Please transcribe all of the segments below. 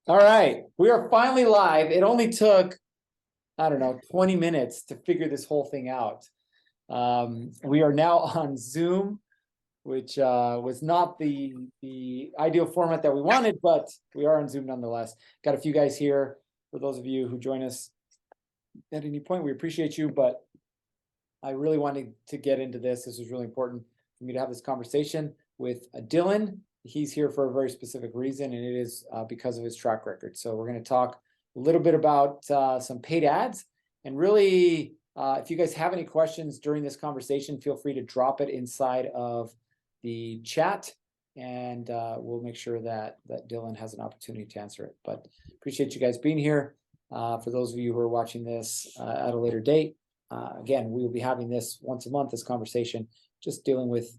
All right, we are finally live. It only took, I don't know, 20 minutes to figure this whole thing out. We are now on Zoom, which was not the ideal format that we wanted, but we are on Zoom nonetheless. Got a few guys here. For those of you who join us at any point, we appreciate you, but I really wanted to get into this. This was really important for me to have this conversation with Dylan. He's here for a very specific reason, and it is because of his track record. So we're going to talk a little bit about some paid ads, and really, if you guys have any questions during this conversation, feel free to drop it inside of the chat, and we'll make sure that Dylan has an opportunity to answer it. But appreciate you guys being here. For those of you who are watching this at a later date, again, we will be having this once a month, this conversation, just dealing with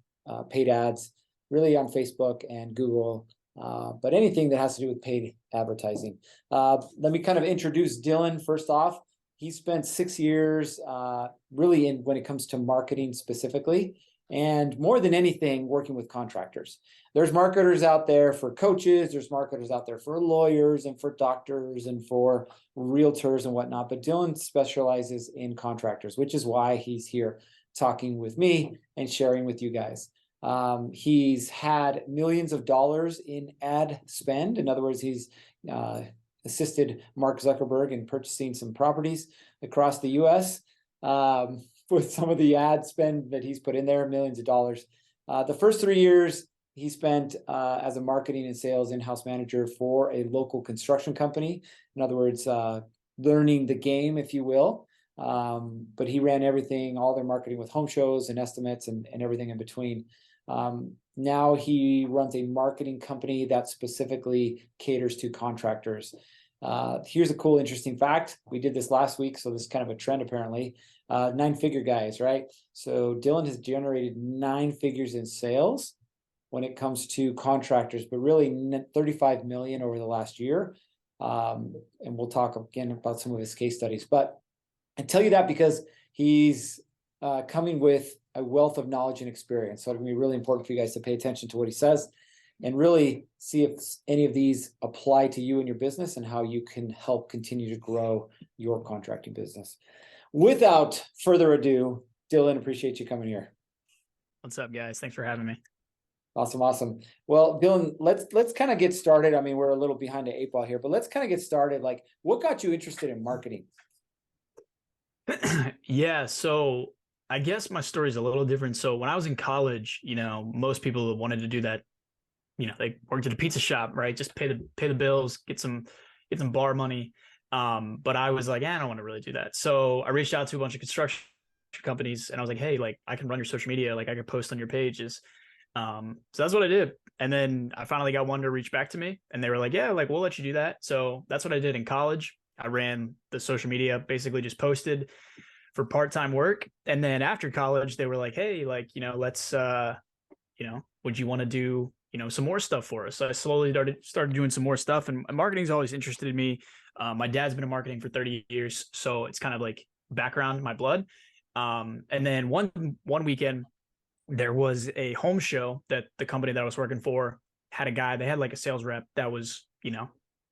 paid ads, really on Facebook and Google, but anything that has to do with paid advertising. Let me kind of introduce Dylan first off. He spent 6 years really when it comes to marketing specifically, and more than anything, working with contractors. There's marketers out there for coaches, there's marketers out there for lawyers and for doctors and for realtors and whatnot, but Dylan specializes in contractors, which is why he's here talking with me and sharing with you guys. He's had millions of dollars in ad spend. In other words, he's assisted Mark Zuckerberg in purchasing some properties across the US with some of the ad spend that he's put in there, millions of dollars. The first 3 years he spent as a marketing and sales in-house manager for a local construction company. In other words, learning the game, if you will. But he ran everything, all their marketing with home shows and estimates and everything in between. Now he runs a marketing company that specifically caters to contractors. Here's a cool, interesting fact. We did this last week, so this is kind of a trend apparently. 9-figure guys, right? So Dylan has generated 9 figures in sales when it comes to contractors, but really 35 million over the last year. And we'll talk again about some of his case studies. But I tell you that because he's coming with a wealth of knowledge and experience. So it's going to be really important for you guys to pay attention to what he says and really see if any of these apply to you and your business and how you can help continue to grow your contracting business. Without further ado, Dylan, appreciate you coming here. What's up, guys? Thanks for having me. Awesome. Well, Dylan, let's kind of get started. I mean, we're a little behind the 8 ball here, but let's kind of get started. Like, what got you interested in marketing? Yeah, so I guess my story is a little different. So when I was in college, most people wanted to do that. They worked at a pizza shop, right? Just pay the bills, get some bar money. But I was like, I don't want to really do that. So I reached out to a bunch of construction companies, and I was like, hey, like I can run your social media, like I could post on your pages. So that's what I did. And then I finally got one to reach back to me, and they were like, yeah, like we'll let you do that. So that's what I did in college. I ran the social media, basically just posted for part-time work. And then after college, they were like, hey, like, let's, would you want to do, some more stuff for us? So I slowly started doing some more stuff, and marketing's always interested me. My dad's been in marketing for 30 years. So it's kind of like background in my blood. And then one weekend, there was a home show that the company that I was working for had a guy, they had like a sales rep that was,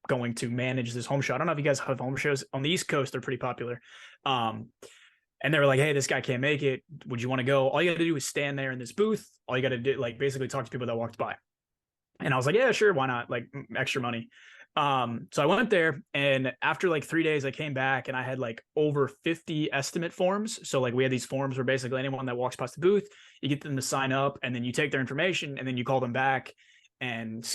going to manage this home show. I don't know if you guys have home shows on the East Coast. They're pretty popular. And they were like, hey, this guy can't make it. Would you want to go? All you got to do is stand there in this booth. All you got to do, like, basically talk to people that walked by. And I was like, yeah, sure. Why not? Like, extra money. So I went there, and after like 3 days, I came back and I had like over 50 estimate forms. So like we had these forms where basically anyone that walks past the booth, you get them to sign up, and then you take their information, and then you call them back and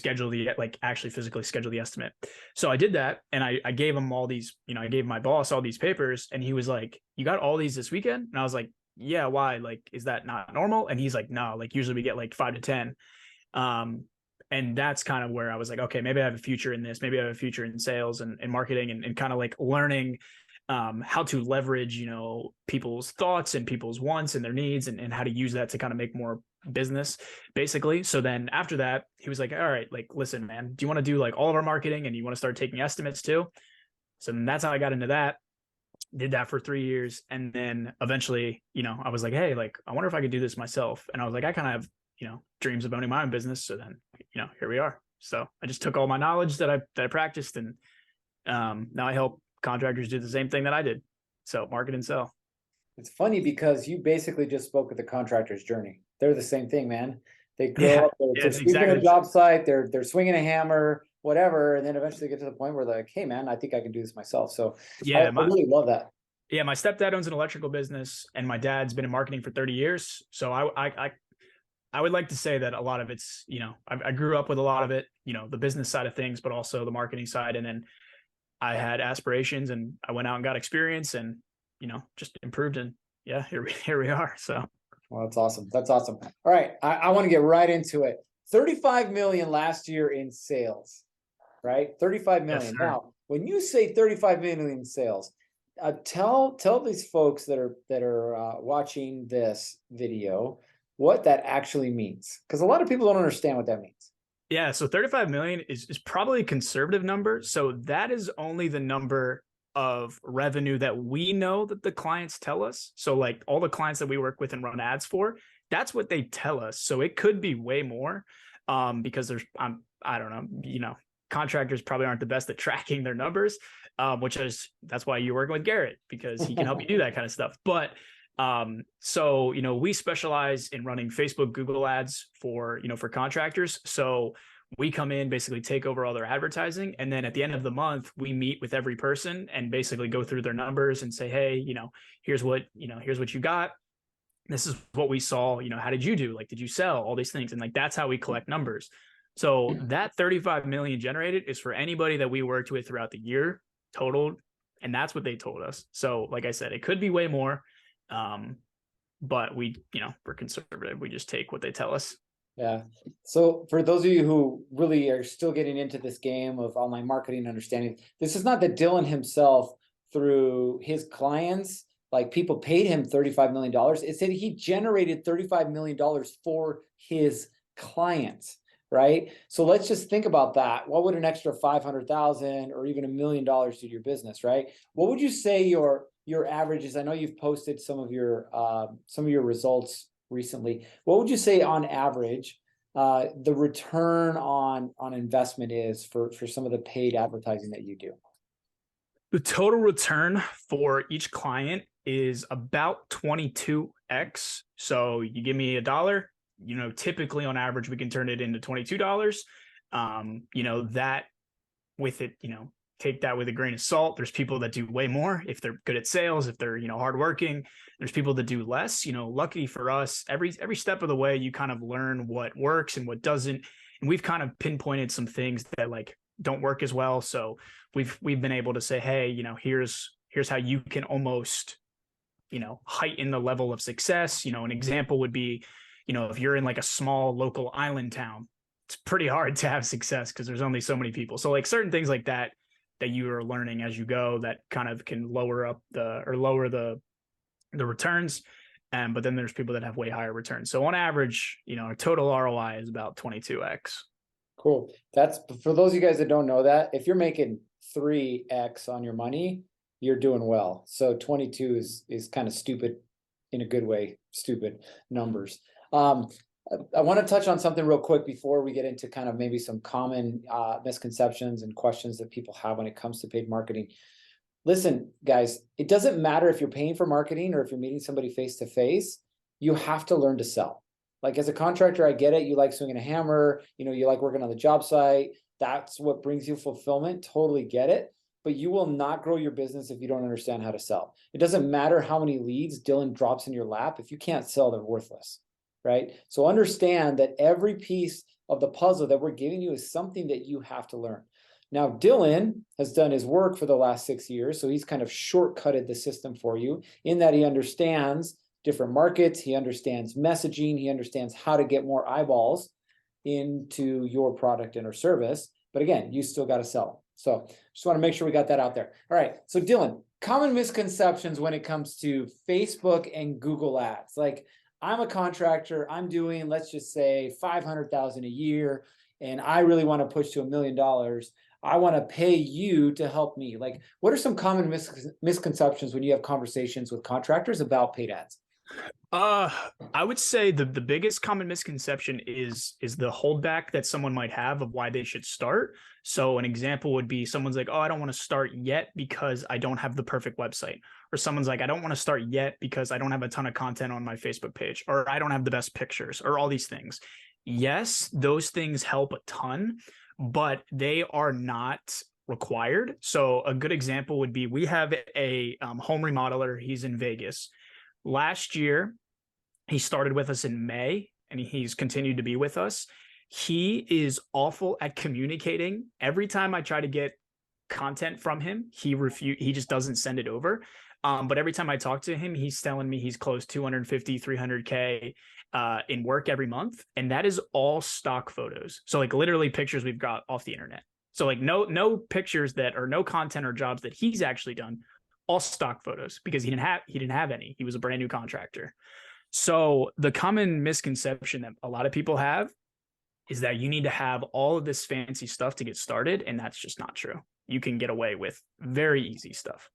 actually physically schedule the estimate. So I did that, and I gave him all these, I gave my boss all these papers, and he was like, you got all these this weekend? And I was like, yeah, why? Like, is that not normal? And he's like, no, like usually we get like 5 to 10. And that's kind of where I was like, okay, maybe I have a future in this. Maybe I have a future in sales and marketing and kind of like learning how to leverage, people's thoughts and people's wants and their needs and how to use that to kind of make more business, basically. So then after that, he was like, all right, like, listen, man, do you want to do like all of our marketing and you want to start taking estimates too? So then that's how I got into that. Did that for 3 years. And then eventually, I was like, hey, like, I wonder if I could do this myself. And I was like, I kind of have, dreams of owning my own business. So then, here we are. So I just took all my knowledge that I practiced, and now I help contractors do the same thing that I did. So market and sell. It's funny because you basically just spoke of the contractor's journey. They're the same thing, man. They Yeah, grow up, yeah, they're it's sweeping exactly a job site, they're swinging a hammer, whatever, and then eventually get to the point where they're like, hey, man, I think I can do this myself. So I yeah. really love that. Yeah, my stepdad owns an electrical business, and my dad's been in marketing for 30 years. So I would like to say that a lot of it's, I grew up with a lot of it, the business side of things, but also the marketing side. And then I had aspirations, and I went out and got experience, and just improved. And yeah, here we are. So. Well, that's awesome. That's awesome. All right, I want to get right into it. 35 million last year in sales, right? 35 Yes, million. sir. Now, when you say 35 million in sales, tell these folks that are watching this video what that actually means, because a lot of people don't understand what that means. Yeah, so 35 million is probably a conservative number. So that is only the number of revenue that we know that the clients tell us. So like all the clients that we work with and run ads for, that's what they tell us. So it could be way more, because there's I don't know, contractors probably aren't the best at tracking their numbers, that's why you're working with Garrett, because he can help you do that kind of stuff. But so we specialize in running Facebook, Google ads for contractors. So we come in, basically take over all their advertising, and then at the end of the month we meet with every person and basically go through their numbers and say, hey, here's what you got, this is what we saw, how did you do, like, did you sell, all these things. And like that's how we collect numbers. So that 35 million generated is for anybody that we worked with throughout the year totaled, and that's what they told us. So like I said, it could be way more, but we're conservative. We just take what they tell us. Yeah. So for those of you who really are still getting into this game of online marketing, understanding, this is not that Dylan himself, through his clients, like people paid him $35 million. It's that he generated $35 million for his clients, right? So let's just think about that. What would an extra 500,000 or even $1 million do to your business, right? What would you say your average is? I know you've posted some of your results recently. What would you say on average the return on investment is for some of the paid advertising that you do? The total return for each client is about 22x. So you give me $1, typically on average we can turn it into $22. That with it, take that with a grain of salt. There's people that do way more if they're good at sales, if they're hardworking. There's people that do less. Lucky for us, every step of the way you kind of learn what works and what doesn't, and we've kind of pinpointed some things that like don't work as well. So we've been able to say, hey, here's how you can almost heighten the level of success. An example would be, if you're in like a small local island town, it's pretty hard to have success because there's only so many people. So like certain things like that you are learning as you go that kind of can lower the returns. But then there's people that have way higher returns. So on average, our total ROI is about 22x. Cool. That's for those of you guys that don't know that, if you're making 3x on your money, you're doing well. So 22 is kind of stupid in a good way, stupid numbers. I want to touch on something real quick before we get into kind of maybe some common misconceptions and questions that people have when it comes to paid marketing. Listen, guys, it doesn't matter if you're paying for marketing or if you're meeting somebody face to face, you have to learn to sell. Like as a contractor, I get it. You like swinging a hammer, you like working on the job site. That's what brings you fulfillment. Totally get it. But you will not grow your business if you don't understand how to sell. It doesn't matter how many leads Dylan drops in your lap. If you can't sell, they're worthless, right? So understand that every piece of the puzzle that we're giving you is something that you have to learn. Now, Dylan has done his work for the last 6 years, so he's kind of shortcutted the system for you in that he understands different markets, he understands messaging, he understands how to get more eyeballs into your product and or service. But again, you still got to sell. So just want to make sure we got that out there. All right, so Dylan, common misconceptions when it comes to Facebook and Google ads. Like I'm a contractor, I'm doing, let's just say 500,000 a year, and I really want to push to $1 million. I want to pay you to help me. Like, what are some common misconceptions when you have conversations with contractors about paid ads? Uh, I would say the biggest common misconception is the holdback that someone might have of why they should start. So an example would be someone's like, "Oh, I don't want to start yet because I don't have the perfect website." Or someone's like, "I don't want to start yet because I don't have a ton of content on my Facebook page, or I don't have the best pictures," or all these things. Yes, those things help a ton, but they are not required. So a good example would be we have a home remodeler. He's in Vegas. Last year, he started with us in May and he's continued to be with us. He is awful at communicating. Every time I try to get content from him, he just doesn't send it over. But every time I talk to him, he's telling me he's closed 250, 300K in work every month. And that is all stock photos. So like literally pictures we've got off the internet. So like no pictures that or no content or jobs that he's actually done, all stock photos because he didn't have any. He was a brand new contractor. So the common misconception that a lot of people have is that you need to have all of this fancy stuff to get started, and that's just not true. You can get away with very easy stuff.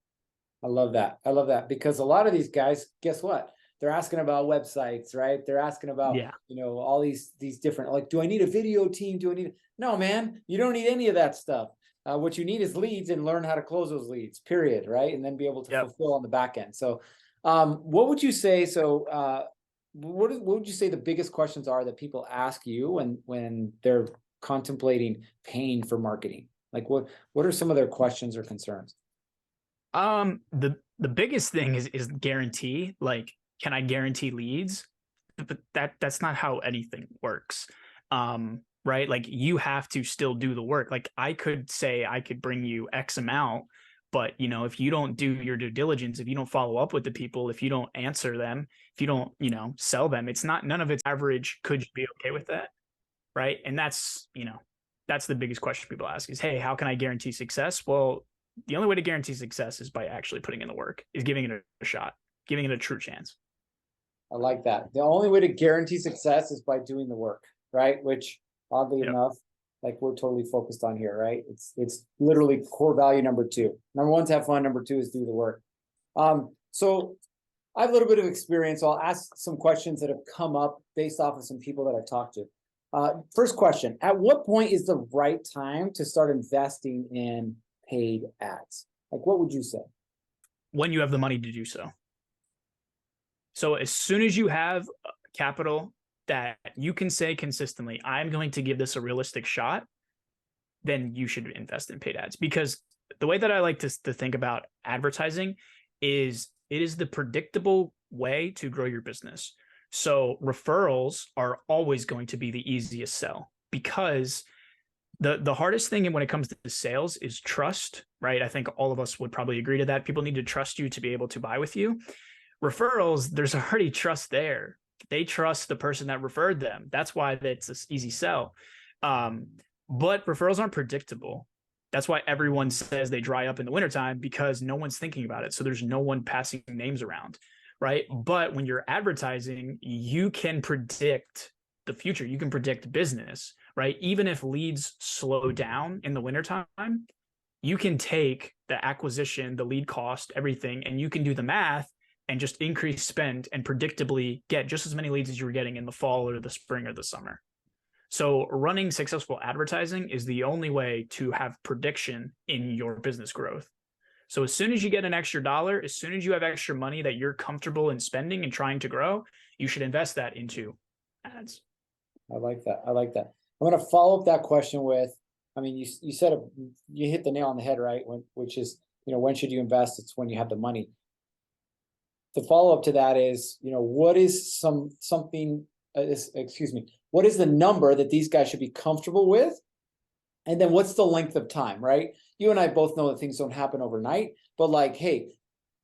I love that. I love that because a lot of these guys, guess what? They're asking about websites, right? They're asking about, Yeah. all these different, like, do I need a video team? Do I need? No, man, you don't need any of that stuff. What you need is leads and learn how to close those leads, period, right? And then be able to Yep. fulfill on the back end. So, what would you say? So, what would you say the biggest questions are that people ask you when they're contemplating paying for marketing? Like, what are some of their questions or concerns? The biggest thing is guarantee. Like, can I guarantee leads? But that's not how anything works. Right? Like you have to still do the work. Like I could say I could bring you X amount, but if you don't do your due diligence, if you don't follow up with the people, if you don't answer them, if you don't, sell them, it's not none of it's average. Could you be okay with that? Right. And that's the biggest question people ask is, hey, how can I guarantee success? Well, the only way to guarantee success is by actually putting in the work, is giving it a shot, giving it a true chance. I like that. The only way to guarantee success is by doing the work, right? Which oddly Yep. enough, like we're totally focused on here, right? It's literally core value number two. Number one is have fun. Number two is do the work. So I have a little bit of experience. So I'll ask some questions that have come up based off of some people that I've talked to. First question: at what point is the right time to start investing in paid ads? Like, what would you say? When you have the money to do so. So as soon as you have capital that you can say consistently, I'm going to give this a realistic shot, then you should invest in paid ads. Because the way that I like to think about advertising is it is the predictable way to grow your business. So referrals are always going to be the easiest sell because the hardest thing when it comes to sales is trust, right? I think all of us would probably agree to that. People need to trust you to be able to buy with you. Referrals, there's already trust there. They trust the person that referred them. That's why it's an easy sell. But referrals aren't predictable. That's why everyone says they dry up in the wintertime because no one's thinking about it. So there's no one passing names around, right? But when you're advertising, you can predict the future. You can predict business, right? Even if leads slow down in the wintertime, you can take the acquisition, the lead cost, everything, and you can do the math and just increase spend and predictably get just as many leads as you were getting in the fall or the spring or the summer. So running successful advertising is the only way to have prediction in your business growth. So as soon as you get an extra dollar, as soon as you have extra money that you're comfortable in spending and trying to grow, you should invest that into ads. I like that. I like that. I'm going to follow up that question with, I mean, you said you hit the nail on the head, right? Which is, when should you invest? It's when you have the money. The follow up to that is, what is something? Excuse me. What is the number that these guys should be comfortable with? And then what's the length of time, right? You and I both know that things don't happen overnight, but like, hey,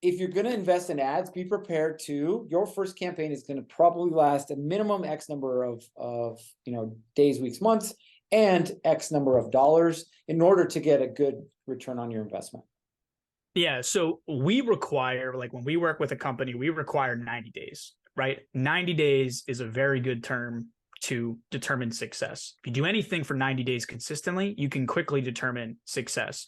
if you're going to invest in ads, be prepared to, your first campaign is going to probably last a minimum X number of days, weeks, months, and X number of dollars in order to get a good return on your investment. Yeah. So we require, like when we work with a company, we require 90 days, right? 90 days is a very good term to determine success. If you do anything for 90 days consistently, you can quickly determine success.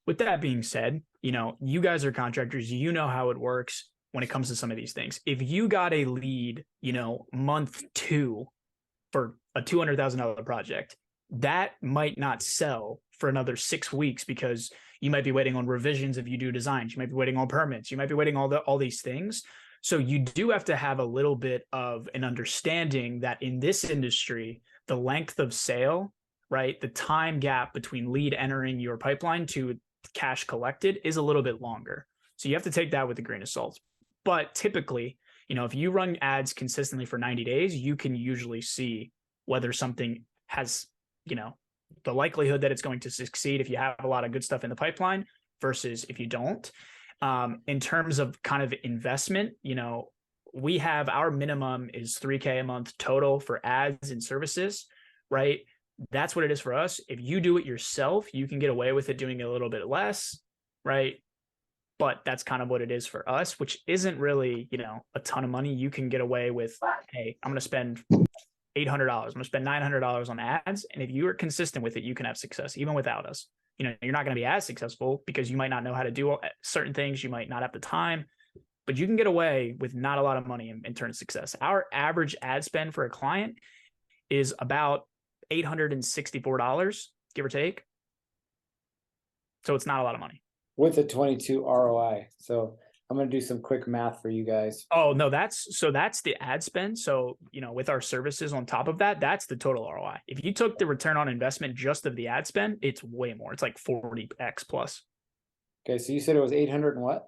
With that being said, you guys are contractors, you know how it works. when it comes to some of these things. If you got a lead, month 2 for a $200,000 project, that might not sell for another 6 weeks because you might be waiting on revisions if you do designs. You might be waiting on permits. You might be waiting all these things. So you do have to have a little bit of an understanding that in this industry, the length of sale, right, the time gap between lead entering your pipeline to cash collected is a little bit longer. So you have to take that with a grain of salt. But typically, if you run ads consistently for 90 days, you can usually see whether something has, the likelihood that it's going to succeed if you have a lot of good stuff in the pipeline versus if you don't. In terms of kind of investment, we have our minimum is $3,000 a month total for ads and services, right? That's what it is for us. If you do it yourself, you can get away with it doing a little bit less, right? But that's kind of what it is for us, which isn't really, a ton of money. You can get away with, hey, I'm going to spend $800. I'm going to spend $900 on ads. And if you are consistent with it, you can have success even without us. You're not going to be as successful because you might not know how to do certain things. You might not have the time, but you can get away with not a lot of money and turn success. Our average ad spend for a client is about $864, give or take. So it's not a lot of money. With a 22 ROI. So I'm going to do some quick math for you guys. Oh, no, that's the ad spend. So, with our services on top of that, that's the total ROI. If you took the return on investment just of the ad spend, it's way more. It's like 40x plus. Okay. So you said it was 800 and what?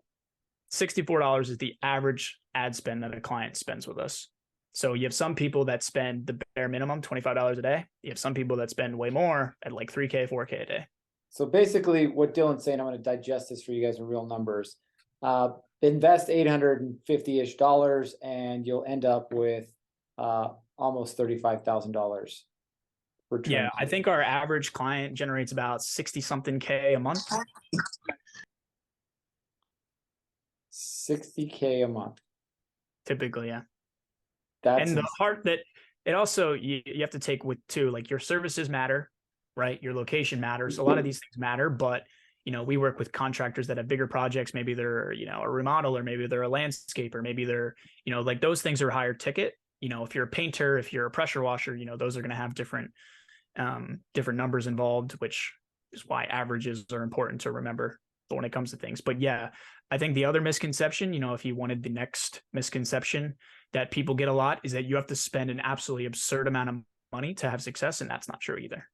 $64 is the average ad spend that a client spends with us. So you have some people that spend the bare minimum, $25 a day. You have some people that spend way more at like $3,000, $4,000 a day. So basically what Dylan's saying, I'm going to digest this for you guys in real numbers. Invest $850-ish and you'll end up with almost $35,000 return. Yeah, I think our average client generates about 60 something K a month. 60K a month. Typically, yeah. That's and the part that it also you have to take with too, like your services matter, right? Your location matters. A lot of these things matter, but we work with contractors that have bigger projects. Maybe they're, a remodel, or maybe they're a landscaper. Maybe they're, like those things are higher ticket. If you're a painter, if you're a pressure washer, those are going to have different numbers involved, which is why averages are important to remember when it comes to things. But yeah, I think the other misconception, if you wanted the next misconception that people get a lot, is that you have to spend an absolutely absurd amount of money to have success. And that's not true either.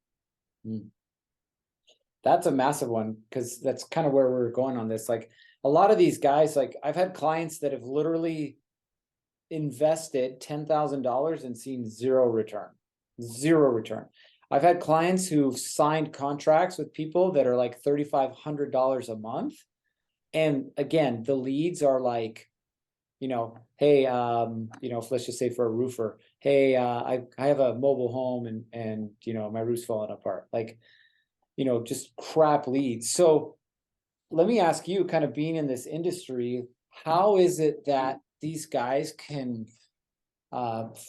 That's a massive one, because that's kind of where we're going on this. Like a lot of these guys, like I've had clients that have literally invested $10,000 and seen zero return. I've had clients who've signed contracts with people that are like $3,500 a month. And again, the leads are like, hey, let's just say for a roofer, hey, I have a mobile home and my roof's falling apart. Like, just crap leads. So let me ask you, kind of being in this industry, how is it that these guys can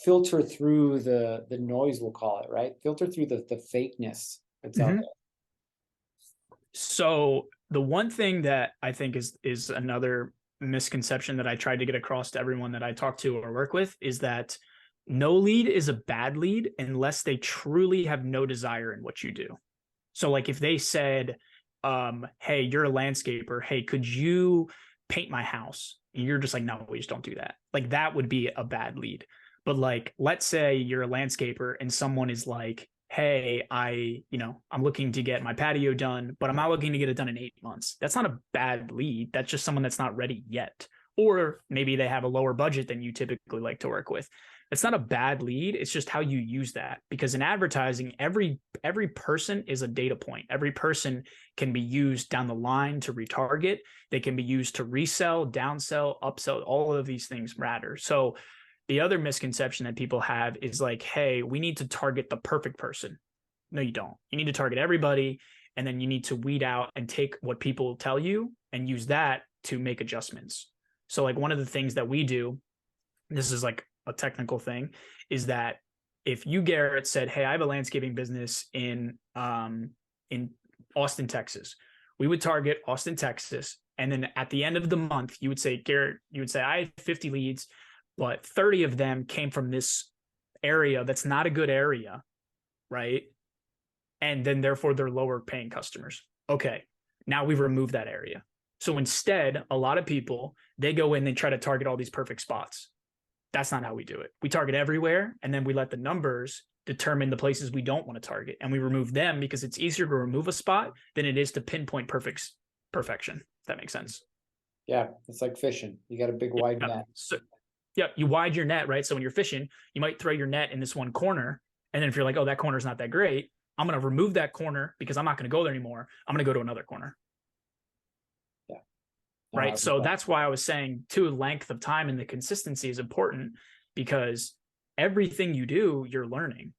filter through the noise, we'll call it, right? Filter through the fakeness that's out there. So the one thing that I think is another misconception that I tried to get across to everyone that I talk to or work with is that no lead is a bad lead unless they truly have no desire in what you do. So like if they said, hey, you're a landscaper, hey, could you paint my house? And you're just like, no, we just don't do that. Like that would be a bad lead. But like, let's say you're a landscaper and someone is like, hey, I'm looking to get my patio done, but I'm not looking to get it done in 8 months. That's not a bad lead. That's just someone that's not ready yet. Or maybe they have a lower budget than you typically like to work with. It's not a bad lead. It's just how you use that. Because in advertising, every person is a data point. Every person can be used down the line to retarget. They can be used to resell, downsell, upsell. All of these things matter. So the other misconception that people have is like, hey, we need to target the perfect person. No, you don't. You need to target everybody. And then you need to weed out and take what people tell you and use that to make adjustments. So like one of the things that we do, this is like a technical thing, is that if you, Garrett, said, hey, I have a landscaping business in Austin, Texas, we would target Austin, Texas, And then at the end of the month, you would say, Garrett, you would say, I had 50 leads, but 30 of them came from this area that's not a good area, right? And then therefore they're lower paying customers. Okay, now we've removed that area. So instead, a lot of people, they go in and try to target all these perfect spots. That's not how we do it. We target everywhere, and then we let the numbers determine the places we don't want to target, and we remove them because it's easier to remove a spot than it is to pinpoint perfection. If that makes sense. Yeah, it's like fishing. You got a big wide net. So, yeah, you wide your net, right? So when you're fishing, you might throw your net in this one corner, and then if you're like, oh, that corner's not that great, I'm going to remove that corner because I'm not going to go there anymore. I'm going to go to another corner. Yeah. Right. So that's why I was saying too, length of time and the consistency is important, because everything you do, you're learning.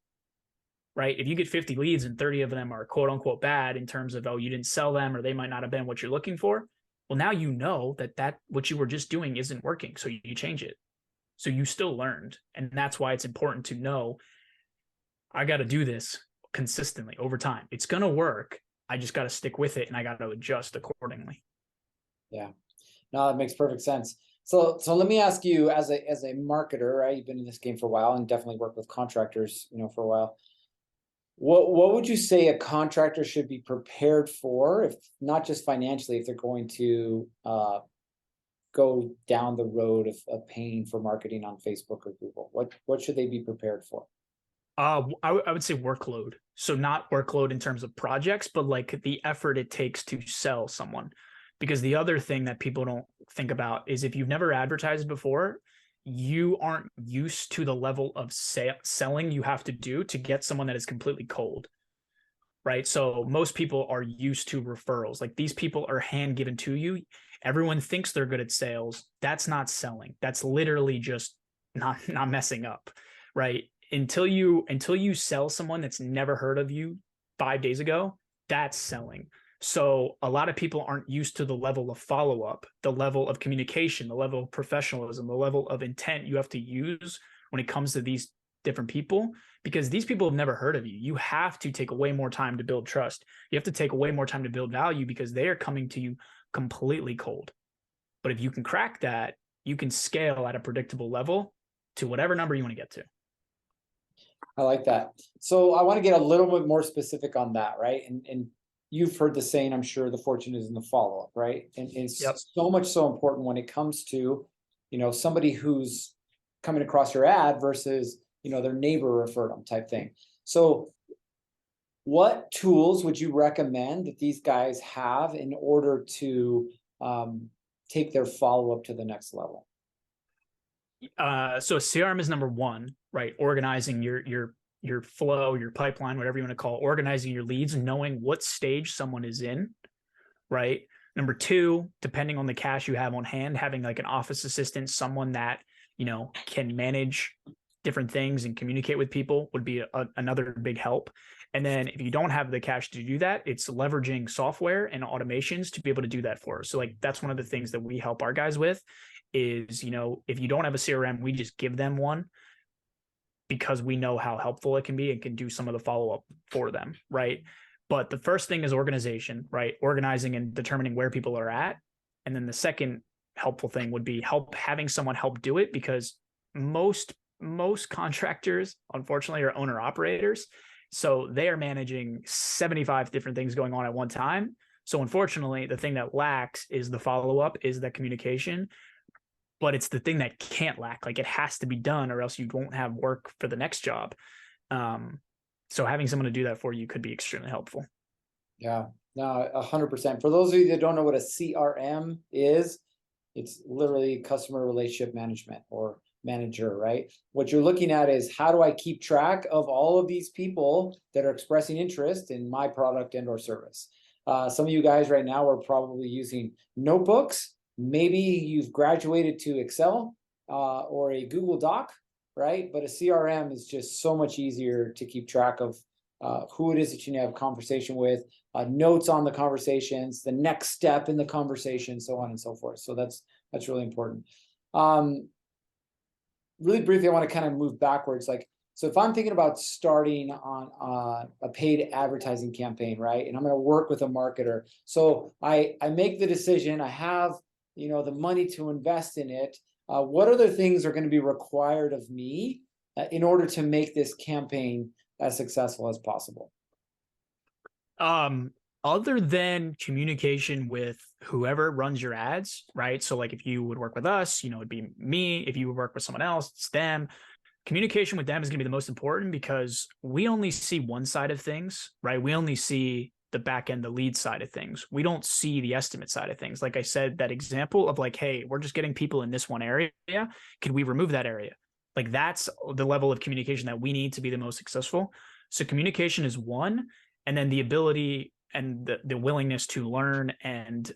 Right. If you get 50 leads and 30 of them are quote unquote bad in terms of, oh, you didn't sell them, or they might not have been what you're looking for. Well, now you know that what you were just doing isn't working. So you change it. So you still learned. And that's why it's important to know, I got to do this consistently over time. It's going to work. I just got to stick with it, and I got to adjust accordingly. Yeah, no, that makes perfect sense. So let me ask you, as a marketer, right? You've been in this game for a while and definitely worked with contractors, for a while. What would you say a contractor should be prepared for, if not just financially, if they're going to go down the road of paying for marketing on Facebook or Google? What should they be prepared for? I would say workload. So not workload in terms of projects, but like the effort it takes to sell someone. Because the other thing that people don't think about is, if you've never advertised before, you aren't used to the level of selling you have to do to get someone that is completely cold. Right. So most people are used to referrals. Like, these people are hand given to you. Everyone thinks they're good at sales. That's not selling. That's literally just not messing up. Right. Until you sell someone that's never heard of you 5 days ago, that's selling. So a lot of people aren't used to the level of follow-up, the level of communication, the level of professionalism, the level of intent you have to use when it comes to these different people, because these people have never heard of you. You have to take way more time to build trust. You have to take way more time to build value, because they are coming to you completely cold. But if you can crack that, you can scale at a predictable level to whatever number you want to get to. I like that. So I want to get a little bit more specific on that, right? And you've heard the saying, I'm sure, the fortune is in the follow-up, right? And it's so much so important when it comes to, somebody who's coming across your ad versus, their neighbor referred them type thing. So what tools would you recommend that these guys have in order to take their follow-up to the next level? So CRM is number one, right? Organizing your flow, your pipeline, whatever you want to call it, organizing your leads, knowing what stage someone is in, right? Number two, depending on the cash you have on hand, having like an office assistant, someone that, can manage different things and communicate with people would be another big help. And then if you don't have the cash to do that, it's leveraging software and automations to be able to do that for us. So like, that's one of the things that we help our guys with is, if you don't have a CRM, we just give them one, because we know how helpful it can be and can do some of the follow-up for them, right? But the first thing is organization, right? Organizing and determining where people are at. And then the second helpful thing would be having someone help do it, because most contractors, unfortunately, are owner operators. So they are managing 75 different things going on at one time. So unfortunately, the thing that lacks is the follow-up, is the communication. But it's the thing that can't lack. Like, it has to be done, or else you won't have work for the next job. So having someone to do that for you could be extremely helpful. Yeah, no, 100%. For those of you that don't know what a CRM is, it's literally customer relationship management or manager, right? What you're looking at is, how do I keep track of all of these people that are expressing interest in my product and or service? Some of you guys right now are probably using notebooks. Maybe you've graduated to Excel or a Google Doc, right? But a CRM is just so much easier to keep track of who it is that you have a conversation with, notes on the conversations, the next step in the conversation, so on and so forth. So that's really important. Really briefly, I want to kind of move backwards. Like, So if I'm thinking about starting on a paid advertising campaign, right, and I'm going to work with a marketer, so I make the decision, I have, you know, the money to invest in it. What other things are going to be required of me in order to make this campaign as successful as possible? Other than communication with whoever runs your ads, right? So like if you would work with us, you know, it'd be me. If you would work with someone else, it's them. Communication with them is going to be the most important because we only see one side of things, right? We only see the back end, the lead side of things. We don't see the estimate side of things. Like I said, that example of like, hey, we're just getting people in this one area. Could we remove that area? Like that's the level of communication that we need to be the most successful. So communication is one, and then the ability and the willingness to learn and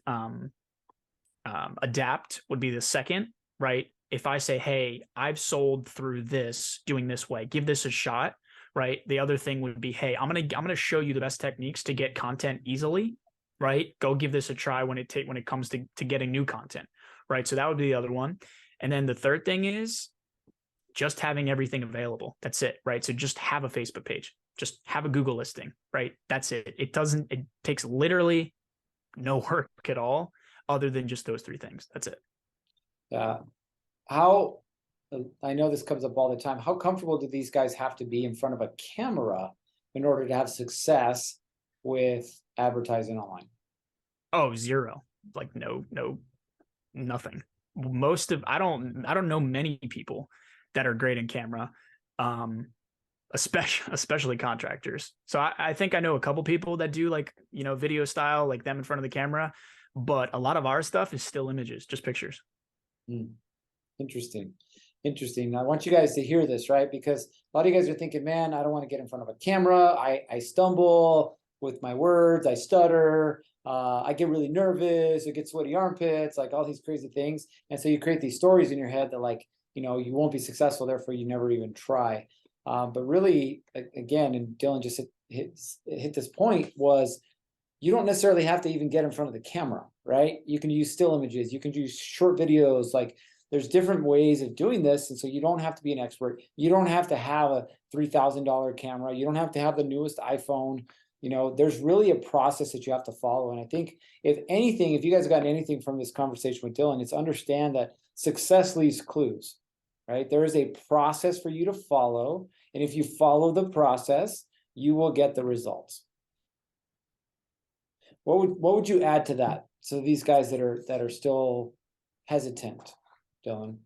adapt would be the second, right? If I say, hey, I've sold through this, doing this way, give this a shot, right? The other thing would be, hey, I'm gonna show you the best techniques to get content easily, right? Go give this a try when it comes to getting new content, right? So that would be the other one. And then the third thing is just having everything available. That's it, right? So just have a Facebook page, just have a Google listing, right? That's it. It takes literally no work at all other than just those three things. That's it. Yeah. How, I know this comes up all the time. How comfortable do these guys have to be in front of a camera in order to have success with advertising online? Oh, zero. Like no, nothing. I don't know many people that are great in camera, especially contractors. So I think I know a couple people that do like, you know, video style, like them in front of the camera, but a lot of our stuff is still images, just pictures. Interesting. Interesting. I want you guys to hear this, right? Because a lot of you guys are thinking, man, I don't want to get in front of a camera. I stumble with my words. I stutter. I get really nervous. I get sweaty armpits, like all these crazy things. And so you create these stories in your head that like, you know, you won't be successful. Therefore, you never even try. But really, again, and Dylan just hit this point was you don't necessarily have to even get in front of the camera, right? You can use still images. You can use short videos. Like there's different ways of doing this. And so you don't have to be an expert. You don't have to have a $3,000 camera. You don't have to have the newest iPhone. You know, there's really a process that you have to follow. And I think if anything, if you guys have gotten anything from this conversation with Dylan, it's understand that success leaves clues, right? There is a process for you to follow. And if you follow the process, you will get the results. What would you add to that? So these guys that are still hesitant, Dylan.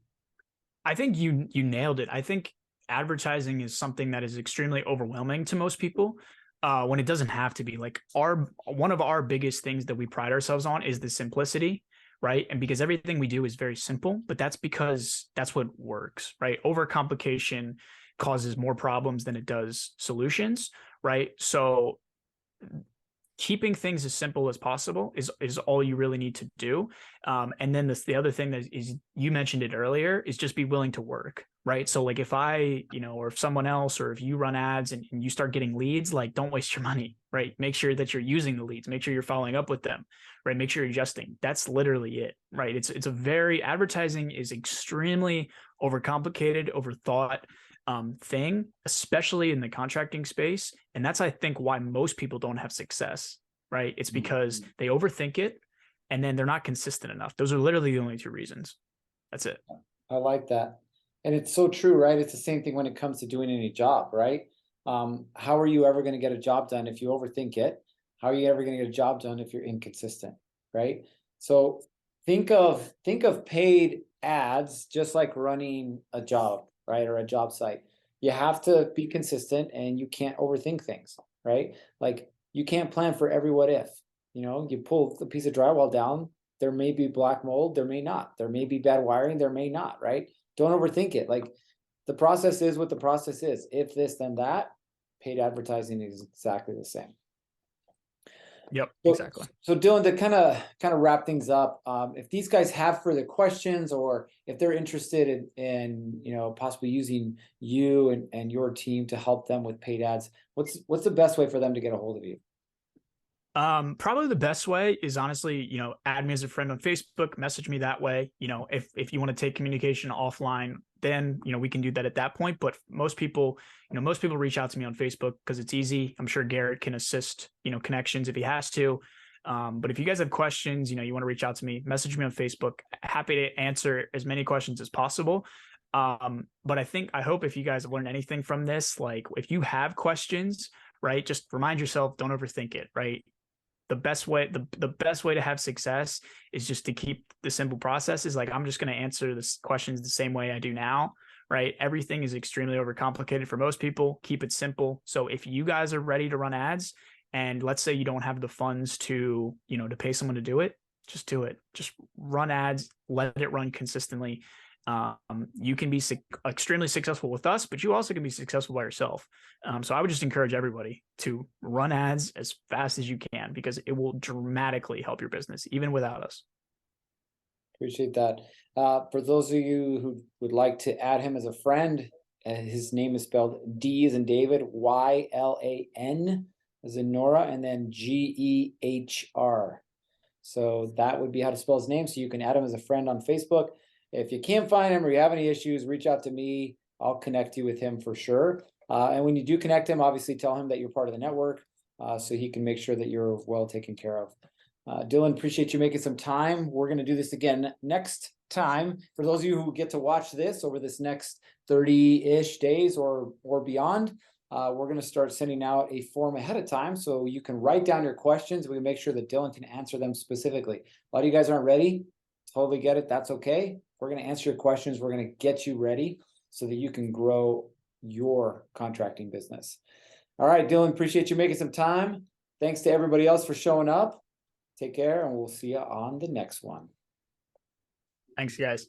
I think you nailed it. I think advertising is something that is extremely overwhelming to most people when it doesn't have to be. Like one of our biggest things that we pride ourselves on is the simplicity, right? And because everything we do is very simple, but that's because that's what works, right? Overcomplication causes more problems than it does solutions, right? So keeping things as simple as possible is all you really need to do. And then the other thing that is, you mentioned it earlier, is just be willing to work, right? So like if I, you know, or if someone else, or if you run ads and you start getting leads, like don't waste your money, right? Make sure that you're using the leads, make sure you're following up with them, right? Make sure you're adjusting. That's literally it, right? It's a very, advertising is extremely overcomplicated, overthought thing, especially in the contracting space. And that's, I think, why most people don't have success, right? It's because they overthink it and then they're not consistent enough. Those are literally the only two reasons. That's it. I like that. And it's so true, right? It's the same thing when it comes to doing any job, right? How are you ever going to get a job done if you overthink it? How are you ever going to get a job done if you're inconsistent, right? So think of paid ads just like running a job, right? Or a job site. You have to be consistent and you can't overthink things, right? Like you can't plan for every what if. You know, you pull a piece of drywall down, there may be black mold, there may not. There may be bad wiring, there may not, right? Don't overthink it. Like the process is what the process is. If this, then that. Paid advertising is exactly the same. Yep, So, exactly. So Dylan, to kind of wrap things up, if these guys have further questions or if they're interested in you know possibly using you and your team to help them with paid ads, what's the best way for them to get a hold of you? Probably the best way is honestly, add me as a friend on Facebook, message me that way. If you want to take communication offline, then, we can do that at that point. But most people reach out to me on Facebook because it's easy. I'm sure Garrett can assist, connections if he has to. But if you guys have questions, you want to reach out to me, message me on Facebook. Happy to answer as many questions as possible. But I hope if you guys have learned anything from this, like if you have questions, right, just remind yourself, don't overthink it, right? The best way to have success is just to keep the simple processes. Like, I'm just going to answer this questions the same way I do now, right? Everything is extremely overcomplicated for most people. Keep it simple. So if you guys are ready to run ads, and let's say you don't have the funds to pay someone to do it, just do it. Just run ads, let it run consistently. You can be extremely successful with us, but you also can be successful by yourself. So I would just encourage everybody to run ads as fast as you can, because it will dramatically help your business, even without us. Appreciate that. For those of you who would like to add him as a friend, his name is spelled D as in David, YLAN as in Nora, and then GEHR. So that would be how to spell his name. So you can add him as a friend on Facebook. If you can't find him or you have any issues, reach out to me. I'll connect you with him for sure. And when you do connect him, obviously tell him that you're part of the network, so he can make sure that you're well taken care of. Dylan, appreciate you making some time. We're going to do this again next time. For those of you who get to watch this over this next 30-ish days or beyond, we're going to start sending out a form ahead of time so you can write down your questions. We can make sure that Dylan can answer them specifically. A lot of you guys aren't ready. Totally get it. That's okay. We're going to answer your questions. We're going to get you ready so that you can grow your contracting business. All right, Dylan, appreciate you making some time. Thanks to everybody else for showing up. Take care, and we'll see you on the next one. Thanks, guys.